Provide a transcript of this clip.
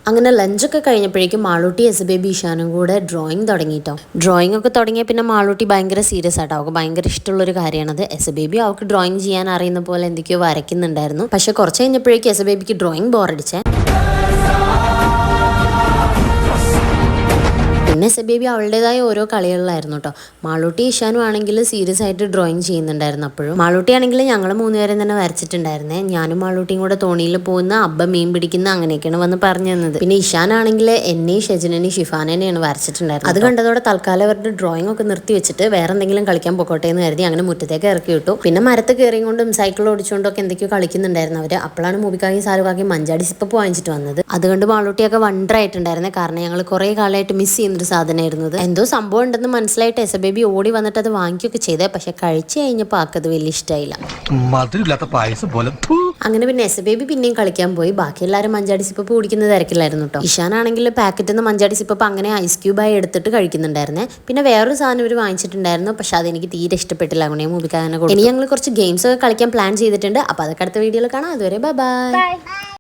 അങ്ങനെ ലഞ്ചൊക്കെ കഴിഞ്ഞപ്പോഴേക്കും Malootty S baby ഇഷാനും കൂടെ ഡ്രോയിങ് തുടങ്ങിയിട്ടോ. ഡ്രോയിങ് ഒക്കെ തുടങ്ങിയ പിന്നെ മാളൂട്ടി ഭയങ്കര സീരിയസ് ആട്ടോ. അവൾക്ക് ഭയങ്കര ഇഷ്ടമുള്ളൊരു കാര്യമാണത്. എസ് ബേബി അവൾക്ക് ഡ്രോയിങ് ചെയ്യാൻ അറിയുന്ന പോലെ എന്തൊക്കെയോ വരയ്ക്കുന്നുണ്ടായിരുന്നു. പക്ഷെ കുറച്ച് കഴിഞ്ഞപ്പോഴേക്കും എസ് ബേബിക്ക് ഡ്രോയിങ് ബോറടിച്ചേ. പിന്നെ എസ് ബേബി അവളുടേതായ ഓരോ കളികളിലായിരുന്നു കേട്ടോ. മാളൂട്ടി ഇഷാനും ആണെങ്കിൽ സീരിയസ് ആയിട്ട് ഡ്രോയിങ് ചെയ്യുന്നുണ്ടായിരുന്നു. അപ്പോഴും മാളൂട്ടി ആണെങ്കിൽ ഞങ്ങൾ മൂന്നുപേരും തന്നെ വരച്ചിട്ടുണ്ടായിരുന്നേ. ഞാനും മാളൂട്ടിയും കൂടെ തോണിയിൽ പോകുന്ന അബ്ബ മീൻ പിടിക്കുന്ന അങ്ങനെയൊക്കെയാണ് വന്ന് പറഞ്ഞു തന്നത്. പിന്നെ ഇഷാനാണെങ്കിൽ എന്നെയും ഷെജിനെയും ഷിഫാനെയാണ് വരച്ചിട്ടുണ്ടായിരുന്നത്. അത് കണ്ടതോടെ തൽക്കാലം അവരുടെ ഡ്രോയിങ് ഒക്കെ നിർത്തി വെച്ചിട്ട് വേറെ എന്തെങ്കിലും കളിക്കാൻ പൊക്കോട്ടെ എന്ന് കരുതി അങ്ങനെ മുറ്റത്തേക്ക് ഇറക്കി വിട്ടു. പിന്നെ മരത്ത് കയറിയും കൊണ്ടും സൈക്കിൾ ഓടിച്ചുകൊണ്ടും ഒക്കെ എന്തൊക്കെയോ കളിക്കുന്നുണ്ടായിരുന്നു അവര്. അപ്പോഴാണ് മൂബിക്കാക്കി സാലുകാക്കി മഞ്ചാടി സിപ്പപ്പ് വാങ്ങിച്ചിട്ട് വന്നത്. അതുകൊണ്ട് മാളൂട്ടിയൊക്കെ വണ്ടർ ആയിട്ടുണ്ടായിരുന്നേ. കാരണം ഞങ്ങൾ കുറെ കാലമായിട്ട് മിസ് ചെയ്യുന്നൊരു സാധനമായിരുന്നു. എന്തോ സംഭവം ഉണ്ടെന്ന് മനസ്സിലായിട്ട് എസ് ബേബി ഓടി വന്നിട്ട് അത് വാങ്ങിക്കുകയൊക്കെ ചെയ്തേ. പക്ഷെ കഴിച്ചു കഴിഞ്ഞപ്പോൾ ആക്കത് വലിയ ഇഷ്ടമായില്ല. അങ്ങനെ പിന്നെ എസ് ബേബി പിന്നെയും കളിക്കാൻ പോയി. ബാക്കി എല്ലാവരും മഞ്ചാടി സിപ്പപ്പ് കുടിക്കുന്ന തിരക്കില്ലായിരുന്നു കേട്ടോ. ഇഷാനാണെങ്കിൽ പാക്കറ്റിൽ നിന്ന് മഞ്ചാടി സിപ്പപ്പ് അങ്ങനെ ഐസ് ക്യൂബായി എടുത്തിട്ട് കഴിക്കുന്നുണ്ടായിരുന്നേ. പിന്നെ വേറൊരു സാധനം ഇവർ വാങ്ങിച്ചിട്ടുണ്ടായിരുന്നു. പക്ഷെ അതെനിക്ക് തീരെ ഇഷ്ടപ്പെട്ടില്ല. അങ്ങനെ മൂബിക്കാനെ കൊടുത്തു. ഇനി ഞങ്ങൾ കുറച്ച് ഗെയിംസ് ഒക്കെ കളിക്കാൻ പ്ലാൻ ചെയ്തിട്ടുണ്ട്. അപ്പോൾ അതൊക്കെ അടുത്ത വീഡിയോയിൽ കാണാം. അതുവരെ ബൈ.